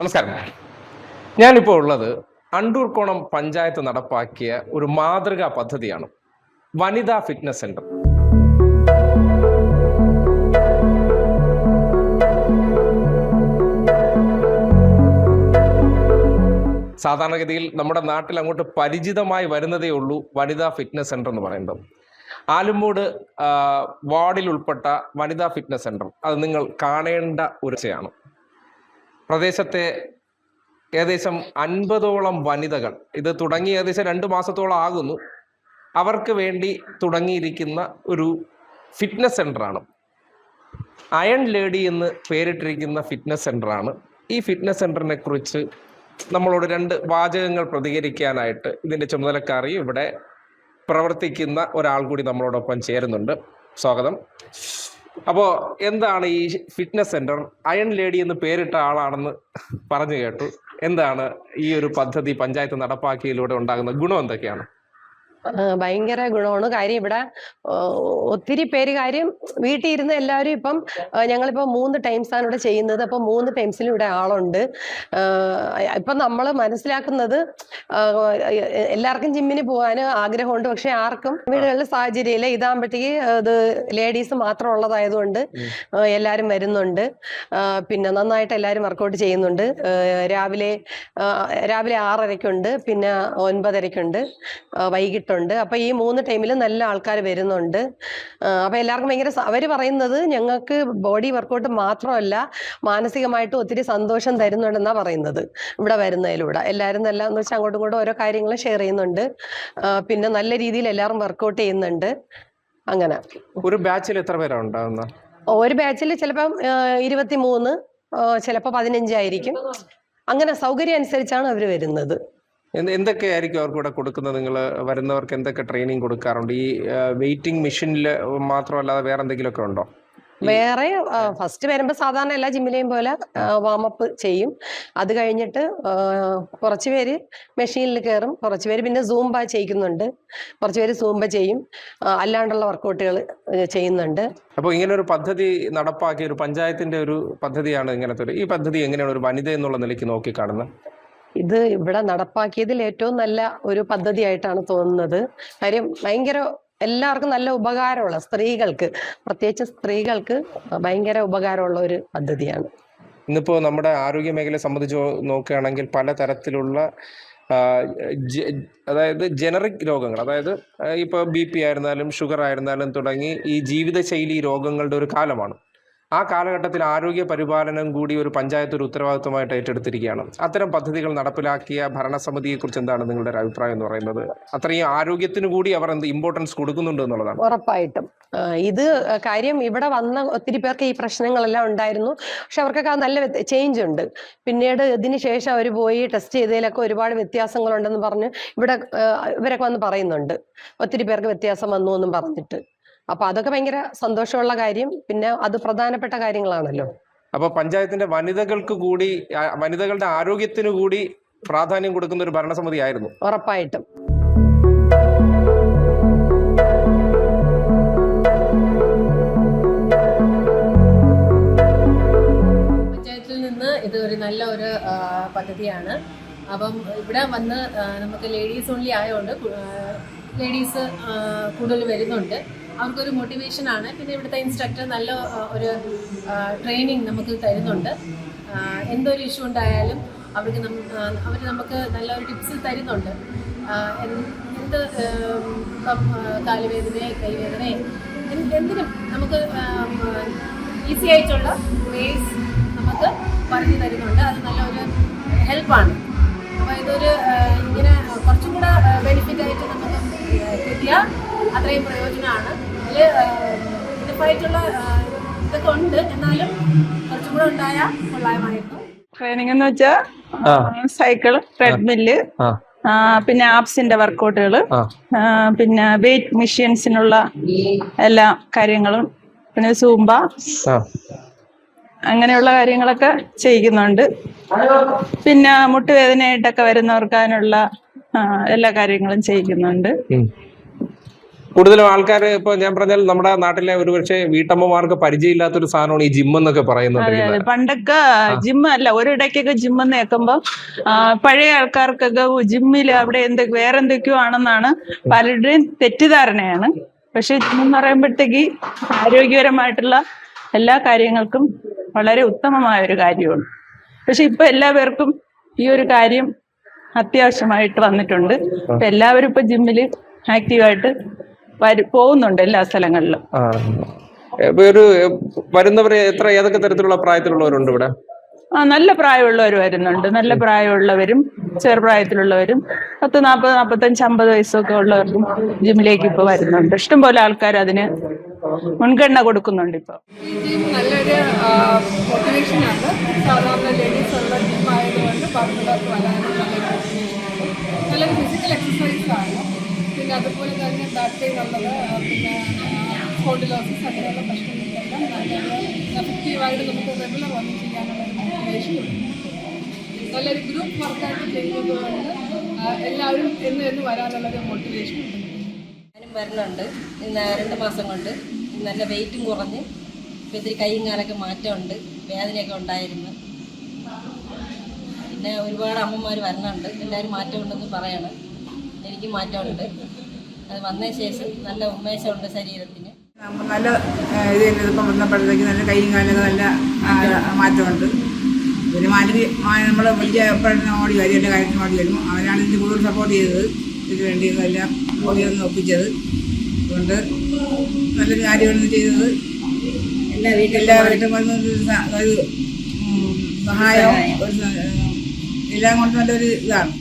നമസ്കാരം. ഞാനിപ്പോൾ ഉള്ളത് അണ്ടൂർക്കോണം പഞ്ചായത്ത് നടപ്പാക്കിയ ഒരു മാതൃകാ പദ്ധതിയാണ് വനിതാ ഫിറ്റ്നസ് സെന്റർ. സാധാരണഗതിയിൽ നമ്മുടെ നാട്ടിൽ അങ്ങോട്ട് പരിചിതമായി വരുന്നതേ ഉള്ളൂ വനിതാ ഫിറ്റ്നസ് സെന്റർ എന്ന് പറയുന്നത്. ആലുമൂട് വാർഡിൽ ഉൾപ്പെട്ട വനിതാ ഫിറ്റ്നസ് സെന്റർ അത് നിങ്ങൾ കാണേണ്ട ഒരു ആണ്. പ്രദേശത്തെ ഏകദേശം 50ഓളം വനിതകൾ ഇത് തുടങ്ങി ഏകദേശം 2 മാസത്തോളം ആകുന്നു. അവർക്ക് വേണ്ടി തുടങ്ങിയിരിക്കുന്ന ഒരു ഫിറ്റ്നസ് സെൻ്ററാണ്. അയൺ ലേഡി എന്ന് പേരിട്ടിരിക്കുന്ന ഫിറ്റ്നസ് സെൻ്ററാണ്. ഈ ഫിറ്റ്നസ് സെൻ്ററിനെ കുറിച്ച് നമ്മളോട് 2 വാചകങ്ങൾ പ്രതികരിക്കാനായിട്ട് ഇതിൻ്റെ ചുമതലക്കാരി ഇവിടെ പ്രവർത്തിക്കുന്ന ഒരാൾ കൂടി നമ്മളോടൊപ്പം ചേരുന്നുണ്ട്. സ്വാഗതം. അപ്പോൾ എന്താണ് ഈ ഫിറ്റ്നസ് സെന്റർ? അയൺ ലേഡി എന്ന് പേരിട്ട ആളാണെന്ന് പറഞ്ഞു കേട്ടു. എന്താണ് ഈ ഒരു പദ്ധതി പഞ്ചായത്ത് നടപ്പാക്കിയതിലൂടെ ഉണ്ടാകുന്ന ഗുണം എന്തൊക്കെയാണ്? ഭയങ്കര ഗുണമാണ്. കാര്യം ഇവിടെ ഒത്തിരി പേര് വീട്ടിൽ ഇരുന്ന് എല്ലാവരും ഇപ്പം ഞങ്ങളിപ്പോൾ 3 ടൈംസാണ് ഇവിടെ ചെയ്യുന്നത്. അപ്പം 3 ടൈംസിലും ഇവിടെ ആളുണ്ട്. ഇപ്പം നമ്മൾ മനസ്സിലാക്കുന്നത് എല്ലാവർക്കും ജിമ്മിന് പോകാൻ ആഗ്രഹമുണ്ട്. പക്ഷെ ആർക്കും വീടുകളിൽ സാഹചര്യമില്ല. ഇതാകുമ്പോഴത്തേക്ക് ഇത് ലേഡീസ് മാത്രം ഉള്ളതായതുകൊണ്ട് എല്ലാവരും വരുന്നുണ്ട്. പിന്നെ നന്നായിട്ട് എല്ലാവരും വർക്കൗട്ട് ചെയ്യുന്നുണ്ട്. രാവിലെ 6:30-ക്കുണ്ട്, പിന്നെ 9:30-ക്കുണ്ട്, വൈകിട്ടുണ്ട്. അപ്പൊ ഈ 3 ടൈമിൽ നല്ല ആൾക്കാർ വരുന്നുണ്ട്. അപ്പൊ എല്ലാവർക്കും ഭയങ്കര അവർ പറയുന്നത് ഞങ്ങൾക്ക് ബോഡി വർക്കൗട്ട് മാത്രമല്ല മാനസികമായിട്ട് ഒത്തിരി സന്തോഷം തരുന്നുണ്ടെന്നാ പറയുന്നത്. ഇവിടെ വരുന്നതിലൂടെ എല്ലാവരും എന്ന് വെച്ചാൽ അങ്ങോട്ടും ഇങ്ങോട്ടും ഓരോ കാര്യങ്ങൾ ഷെയർ ചെയ്യുന്നുണ്ട്. പിന്നെ നല്ല രീതിയിൽ എല്ലാവരും വർക്കൗട്ട് ചെയ്യുന്നുണ്ട്. അങ്ങനെ ഒരു ബാച്ചിൽ എത്ര പേരാണ് ഉണ്ടാകുന്നത്? ഒരു ബാച്ചിൽ ചിലപ്പം 23, ചിലപ്പോൾ 15 ആയിരിക്കും. അങ്ങനെ സൗകര്യം അനുസരിച്ചാണ് അവർ വരുന്നത്. എന്തൊക്കെയായിരിക്കും അവർക്ക് ഇവിടെ കൊടുക്കുന്നത്? നിങ്ങൾ വരുന്നവർക്ക് എന്തൊക്കെ ട്രെയിനിങ് കൊടുക്കാറുണ്ട്? ഈ വെയിറ്റിംഗ് മെഷീനിൽ മാത്രമല്ലാതെ വേറെ എന്തെങ്കിലുമൊക്കെ ഉണ്ടോ? വേറെ ഫസ്റ്റ് വരുമ്പോൾ സാധാരണ എല്ലാ ജിമ്മിലെയും പോലെ വാമപ്പ് ചെയ്യും. അത് കഴിഞ്ഞിട്ട് കുറച്ച് പേര് മെഷീനിൽ കയറും, കുറച്ച് പേര് പിന്നെ സൂംബ ചെയ്യിക്കുന്നുണ്ട്, കുറച്ച് പേര് സൂംബ ചെയ്യും, അല്ലാണ്ടുള്ള വർക്കൗട്ടുകൾ ചെയ്യുന്നുണ്ട്. അപ്പോൾ ഇങ്ങനെ ഒരു പദ്ധതി നടപ്പാക്കിയ ഒരു പഞ്ചായത്തിന്റെ ഒരു പദ്ധതിയാണ് ഇങ്ങനത്തെ ഈ പദ്ധതി എങ്ങനെയാണ് ഒരു വനിത എന്നുള്ള നിലയ്ക്ക് നോക്കിക്കാണുന്നത്? ഇത് ഇവിടെ നടപ്പാക്കിയതിൽ ഏറ്റവും നല്ല ഒരു പദ്ധതിയായിട്ടാണ് തോന്നുന്നത്. കാര്യം ഭയങ്കര എല്ലാവർക്കും നല്ല ഉപകാരമുള്ള, പ്രത്യേകിച്ച് സ്ത്രീകൾക്ക് ഭയങ്കര ഉപകാരമുള്ള ഒരു പദ്ധതിയാണ്. ഇന്നിപ്പോ നമ്മുടെ ആരോഗ്യ മേഖലയെ സംബന്ധിച്ച് നോക്കുകയാണെങ്കിൽ പലതരത്തിലുള്ള അതായത് ജനറിക് രോഗങ്ങൾ, അതായത് ഇപ്പോൾ BP ആയിരുന്നാലും ഷുഗർ ആയിരുന്നാലും തുടങ്ങി ഈ ജീവിതശൈലി രോഗങ്ങളുടെ ഒരു കാലമാണ്. ആ കാലഘട്ടത്തിൽ ആരോഗ്യ പരിപാലനം കൂടി ഒരു പഞ്ചായത്ത് ഒരു ഉത്തരവാദിത്വമായിട്ട് ഏറ്റെടുത്തിരിക്കുകയാണ്. അത്തരം പദ്ധതികൾ നടപ്പിലാക്കിയ ഭരണസമിതിയെക്കുറിച്ച് എന്താണ് നിങ്ങളുടെ ഒരു അഭിപ്രായം എന്ന് പറയുന്നത്? അത്രയും ആരോഗ്യത്തിന് കൂടി അവർ എന്ത് ഇമ്പോർട്ടൻസ് കൊടുക്കുന്നുണ്ട് എന്നുള്ളതാണ്. ഉറപ്പായിട്ടും ഇത് കാര്യം ഇവിടെ വന്ന ഒത്തിരി പേർക്ക് ഈ പ്രശ്നങ്ങളെല്ലാം ഉണ്ടായിരുന്നു. പക്ഷെ അവർക്കൊക്കെ നല്ല ചേഞ്ച് ഉണ്ട്. പിന്നീട് ഇതിന് ശേഷം അവർ പോയി ടെസ്റ്റ് ചെയ്തതിലൊക്കെ ഒരുപാട് വ്യത്യാസങ്ങളുണ്ടെന്ന് പറഞ്ഞ് ഇവരൊക്കെ വന്ന് പറയുന്നുണ്ട്. ഒത്തിരി പേർക്ക് വ്യത്യാസം വന്നു എന്നും പറഞ്ഞിട്ട്. അപ്പൊ അതൊക്കെ ഭയങ്കര സന്തോഷമുള്ള കാര്യം. പിന്നെ അത് പ്രധാനപ്പെട്ട കാര്യങ്ങളാണല്ലോ. അപ്പൊ പഞ്ചായത്തിന്റെ വനിതകൾക്ക് കൂടി, വനിതകളുടെ ആരോഗ്യത്തിന് കൂടി പ്രാധാന്യം കൊടുക്കുന്ന ഒരു ഭരണസമിതി ആയിരുന്നു. ഉറപ്പായിട്ടും. പഞ്ചായത്തിൽ നിന്ന് ഇത് ഒരു നല്ല ഒരു പദ്ധതിയാണ്. അപ്പം ഇവിടെ വന്ന് നമുക്ക് ലേഡീസ് ഓൺലി ആയതുകൊണ്ട് ലേഡീസ് കൂടുതൽ വരുന്നുണ്ട്. അവർക്കൊരു മോട്ടിവേഷനാണ്. പിന്നെ ഇവിടുത്തെ ഇൻസ്ട്രക്ടർ നല്ല ഒരു ട്രെയിനിങ് നമുക്ക് തരുന്നുണ്ട്. എന്തൊരു ഇഷ്യൂ ഉണ്ടായാലും അവർ നമുക്ക് നല്ലൊരു ടിപ്സ് തരുന്നുണ്ട്. എന്ത് ഇപ്പം കാലുവേദനയോ കൈവേദനയോ എന്തിനും നമുക്ക് ഈസി ആയിട്ടുള്ള വേസ് നമുക്ക് പറഞ്ഞു തരുന്നുണ്ട്. അത് നല്ലൊരു ഹെൽപ്പാണ്. അപ്പോൾ ഇതൊരു ഇങ്ങനെ കുറച്ചും കൂടെ ബെനിഫിറ്റ് ആയിട്ട് നമുക്ക് കിട്ടിയാൽ അത്രയും പ്രയോജനമാണ്. ഇതിനായിട്ടുള്ള ഇതൊക്കെ ഉണ്ട്, എന്നാലും കുറച്ചും കൂടെ ഉണ്ടായാൽ കൊള്ളാമായിരുന്നു. ട്രെയിനിങ് എന്ന് വെച്ചാൽ സൈക്കിൾ, ട്രെഡ്മില്ല്, പിന്നെ ആപ്സിന്റെ വർക്കൗട്ടുകള്, പിന്നെ വെയിറ്റ് മെഷീൻസിനുള്ള എല്ലാ കാര്യങ്ങളും, പിന്നെ സൂംബ, അങ്ങനെയുള്ള കാര്യങ്ങളൊക്കെ ചെയ്യുന്നുണ്ട്. പിന്നെ മുട്ടുവേദനയായിട്ടൊക്കെ വരുന്നവർക്ക് അതിനുള്ള എല്ലാ കാര്യങ്ങളും ചെയ്യുന്നുണ്ട്. കൂടുതലും ആൾക്കാർ ഇപ്പൊ ഞാൻ പറഞ്ഞാൽ നമ്മുടെ നാട്ടിലെ ഒരുപക്ഷെ വീട്ടമ്മമാർക്ക് പരിചയമില്ലാത്തൊരു സാധനമാണ് ഈ ജിം എന്നൊക്കെ അതെ പറയുന്നത്. അതെ പണ്ടൊക്കെ ജിം അല്ല, ഒരിടയ്ക്കൊക്കെ ജിമ്മെന്ന് കേൾക്കുമ്പോൾ പഴയ ആൾക്കാർക്കൊക്കെ ജിമ്മിൽ അവിടെ വേറെ എന്തൊക്കെയോ ആണെന്നാണ് പലരുടെയും തെറ്റിദ്ധാരണയാണ്. പക്ഷെ ജിമ്മെന്ന് പറയുമ്പോഴത്തേക്ക് ആരോഗ്യപരമായിട്ടുള്ള എല്ലാ കാര്യങ്ങൾക്കും വളരെ ഉത്തമമായ ഒരു കാര്യമാണ്. പക്ഷെ ഇപ്പൊ എല്ലാവർക്കും ഈ ഒരു കാര്യം അത്യാവശ്യമായിട്ട് വന്നിട്ടുണ്ട്. ഇപ്പൊ എല്ലാവരും ഇപ്പൊ ജിമ്മിൽ ആക്റ്റീവായിട്ട് പോകുന്നുണ്ട് എല്ലാ സ്ഥലങ്ങളിലും. ഇപ്പൊ ഒരു വരുന്നവര് ഏതൊക്കെ തരത്തിലുള്ള പ്രായത്തിലുള്ളവരുണ്ട് ഇവിടെ? നല്ല പ്രായമുള്ളവർ വരുന്നുണ്ട്. നല്ല പ്രായമുള്ളവരും ചെറുപ്രായത്തിലുള്ളവരും 10, 40, 45, 50 വയസ്സൊക്കെ ഉള്ളവർക്കും ജിമ്മിലേക്ക് ഇപ്പൊ വരുന്നുണ്ട്. ഇഷ്ടംപോലെ ആൾക്കാർ അതിന് മുൻഗണന കൊടുക്കുന്നുണ്ട്. ഇപ്പൊ ഈ ജിം നല്ലൊരു മോട്ടിവേഷനാണ്. സാധാരണ ലേഡീസ് ഉള്ള ജിം ആയതുകൊണ്ട് ബാക്കിയുള്ളവർക്ക് വരാനും നല്ലൊരു മോട്ടിവേഷനാണ്. നല്ലൊരു ഫിസിക്കൽ എക്സസൈസ് ആണ്. പിന്നെ അതുപോലെ തന്നെ ബാക്ക് പെയിൻ ഉള്ളത്, പിന്നെ സ്പോണ്ടിലോസിസ് അങ്ങനെയുള്ള പ്രശ്നങ്ങൾക്കെല്ലാം നല്ലൊരു എഫക്റ്റീവായിട്ട് നമുക്ക് റെഗുലർ വന്ന് ചെയ്യാനുള്ള ഒരു മോട്ടിവേഷൻ ഉണ്ട്. നല്ലൊരു ഗ്രൂപ്പ് വർക്കായിട്ട് ചെയ്യുന്നത് കൊണ്ട് എല്ലാവരും എന്ന് വരാനുള്ളൊരു മോട്ടിവേഷൻ ഉണ്ട്. ഞാനും വരുന്നുണ്ട്. 2 മാസം കൊണ്ട് നല്ല വെയിറ്റും കുറഞ്ഞ് ഇപ്പം ഇത്തിരി കൈയും കാലൊക്കെ മാറ്റമുണ്ട്. വേദനയൊക്കെ ഉണ്ടായിരുന്നു. പിന്നെ ഒരുപാട് അമ്മമാർ വരുന്നുണ്ട്. എല്ലാവരും മാറ്റമുണ്ടെന്ന് പറയണം. എനിക്ക് മാറ്റമുണ്ട്. അത് വന്നതിന് ശേഷം നല്ല ഉന്മേഷമുണ്ട് ശരീരത്തിന്. നല്ല ഇതിപ്പം വന്നപ്പോഴത്തേക്ക് നല്ല കൈയും കാലൊക്കെ നല്ല മാറ്റമുണ്ട്. പിന്നെ നമ്മൾ വലിയ എപ്പോഴും ഓടി വരും, എൻ്റെ കാര്യത്തിന് ഓടി വരും. അവനാണ് ഇതിന് കൂടുതൽ സപ്പോർട്ട് ചെയ്തത്. ഇതിന് വേണ്ടി എല്ലാം ഓടിയൊന്ന് ഒപ്പിച്ചത്. അതുകൊണ്ട് നല്ലൊരു കാര്യമാണ് ചെയ്തത്. എല്ലാവരും വന്ന് ഒരു സഹായം എല്ലാം കൊണ്ട് നല്ലൊരു ഇതാണ്.